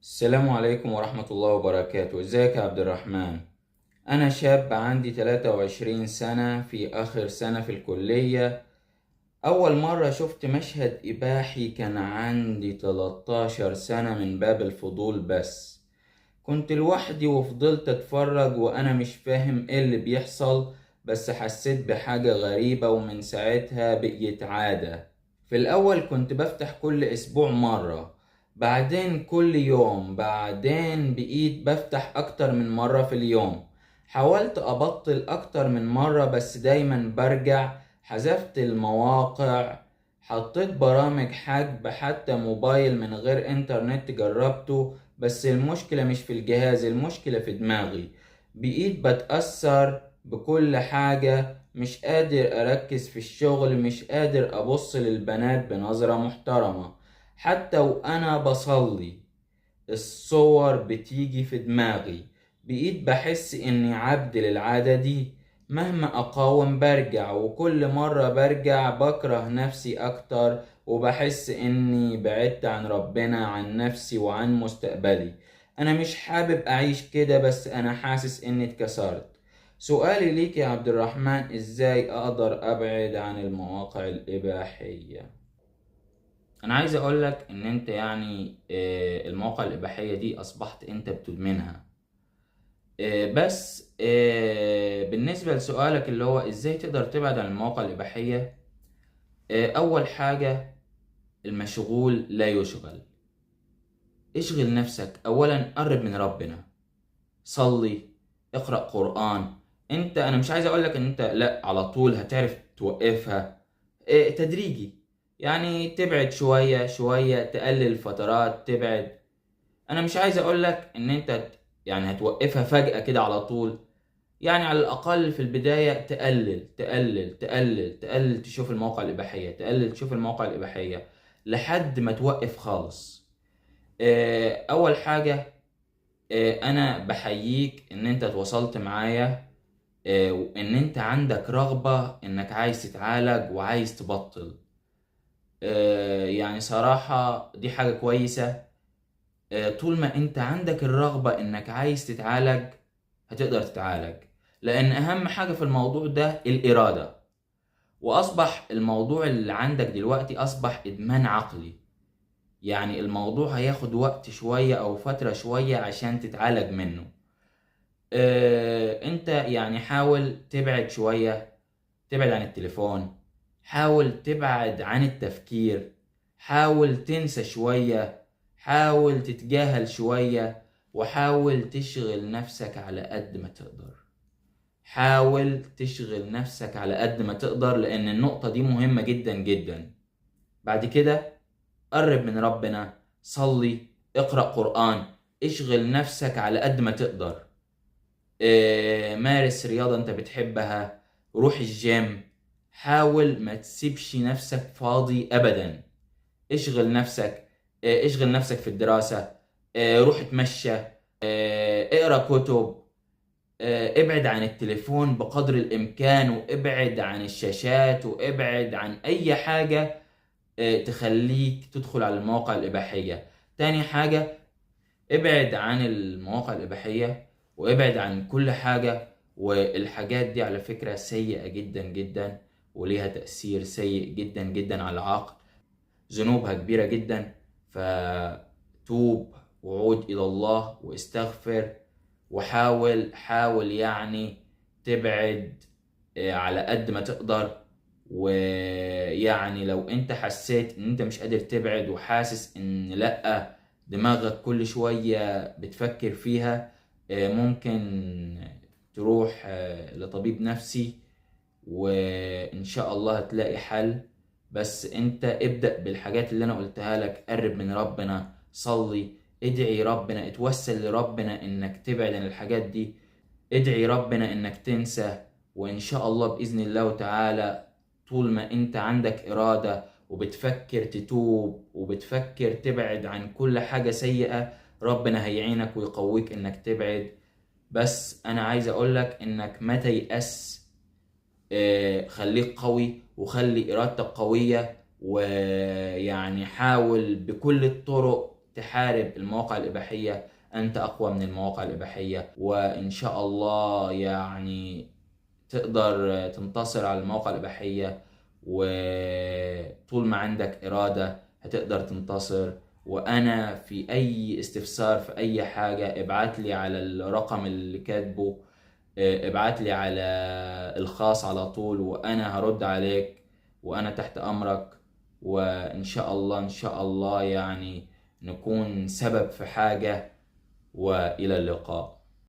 السلام عليكم ورحمة الله وبركاته. ازيك يا عبد الرحمن؟ أنا شاب عندي 23 سنة في آخر سنة في الكلية. أول مرة شفت مشهد إباحي كان عندي 13 سنة من باب الفضول، بس كنت لوحدي وفضلت أتفرج وأنا مش فاهم إيه اللي بيحصل، بس حسيت بحاجة غريبة ومن ساعتها بقيت عادة. في الأول كنت بفتح كل أسبوع مرة، بعدين كل يوم، بعدين بقيت بفتح أكتر من مرة في اليوم. حاولت أبطل أكتر من مرة بس دايما برجع. حذفت المواقع، حطيت برامج حجب، حتى موبايل من غير انترنت جربته، بس المشكلة مش في الجهاز، المشكلة في دماغي. بقيت بتأثر بكل حاجة، مش قادر أركز في الشغل، مش قادر أبص للبنات بنظرة محترمة. حتى وأنا بصلي الصور بتيجي في دماغي. بقيت بحس إني عبد للعادة دي، مهما أقاوم برجع، وكل مرة برجع بكره نفسي أكتر، وبحس إني بعدت عن ربنا، عن نفسي وعن مستقبلي. أنا مش حابب أعيش كده، بس أنا حاسس إني اتكسرت. سؤالي ليك يا عبد الرحمن، إزاي أقدر أبعد عن المواقع الإباحية؟ انا عايز اقولك ان انت المواقع الاباحية دي اصبحت انت بتدمنها. بس بالنسبة لسؤالك اللي هو ازاي تقدر تبعد عن المواقع الاباحية، اول حاجة، المشغول لا يشغل. اشغل نفسك اولا، قرب من ربنا، صلي، اقرأ قرآن. انا مش عايز اقولك ان انت لا على طول هتعرف توقفها، تدريجي. يعني تبعد شوية شوية، تقلل فترات، تبعد. انا مش عايز اقولك ان انت هتوقفها فجأة كده على طول. يعني على الاقل في البداية تقلل تقلل تقلل تقلل، تشوف المواقع الاباحية، تقلل تشوف المواقع الاباحية لحد ما توقف خالص. اول حاجة، انا بحييك ان انت تواصلت معايا، وان انت عندك رغبة انك عايز تتعالج وعايز تبطل. يعني صراحة دي حاجة كويسة. طول ما انت عندك الرغبة انك عايز تتعالج هتقدر تتعالج، لان اهم حاجة في الموضوع ده الارادة. واصبح الموضوع اللي عندك دلوقتي اصبح ادمان عقلي. يعني الموضوع هياخد وقت شوية او فترة شوية عشان تتعالج منه. انت حاول تبعد شوية، تبعد عن التليفون، حاول تبعد عن التفكير، حاول تنسى شوية، حاول تتجاهل شوية، وحاول تشغل نفسك على قد ما تقدر. حاول تشغل نفسك على قد ما تقدر، لأن النقطة دي مهمة جدا جدا. بعد كده قرب من ربنا، صلي، اقرأ قرآن، اشغل نفسك على قد ما تقدر. مارس رياضة انت بتحبها، روح الجيم. حاول ما تسيبش نفسك فاضي ابدا. اشغل نفسك، اشغل نفسك في الدراسة، روح اتمشى، اقرا كتب، ابعد عن التليفون بقدر الامكان، وابعد عن الشاشات، وابعد عن اي حاجة تخليك تدخل على المواقع الاباحية. تاني حاجة، ابعد عن المواقع الإباحية، وابعد عن كل حاجة. والحاجات دي على فكرة سيئة جدا جدا، وليها تأثير سيء جدا جدا على العقل. ذنوبها كبيرة جدا. فتوب وعود إلى الله واستغفر، وحاول تبعد على قد ما تقدر. لو انت حسيت ان انت مش قادر تبعد، وحاسس ان لأ، دماغك كل شوية بتفكر فيها، ممكن تروح لطبيب نفسي، وإن شاء الله هتلاقي حل. بس انت ابدأ بالحاجات اللي انا قلتها لك، قرب من ربنا، صلي، ادعي ربنا، اتوسل لربنا انك تبعد عن الحاجات دي، ادعي ربنا انك تنسى. وان شاء الله بإذن الله تعالى، طول ما انت عندك إرادة وبتفكر تتوب وبتفكر تبعد عن كل حاجة سيئة، ربنا هيعينك ويقويك انك تبعد. بس انا عايز اقولك انك ما تيأس. خليك قوي، وخلي ارادتك قوية، حاول بكل الطرق تحارب المواقع الإباحية، أنت أقوى من المواقع الإباحية، وإن شاء الله يعني تقدر تنتصر على المواقع الإباحية. وطول ما عندك إرادة هتقدر تنتصر. وأنا في أي استفسار في أي حاجة ابعت لي على الرقم اللي كاتبه، ابعت لي على الخاص على طول وأنا هرد عليك، وأنا تحت أمرك. وإن شاء الله إن شاء الله يعني نكون سبب في حاجة. وإلى اللقاء.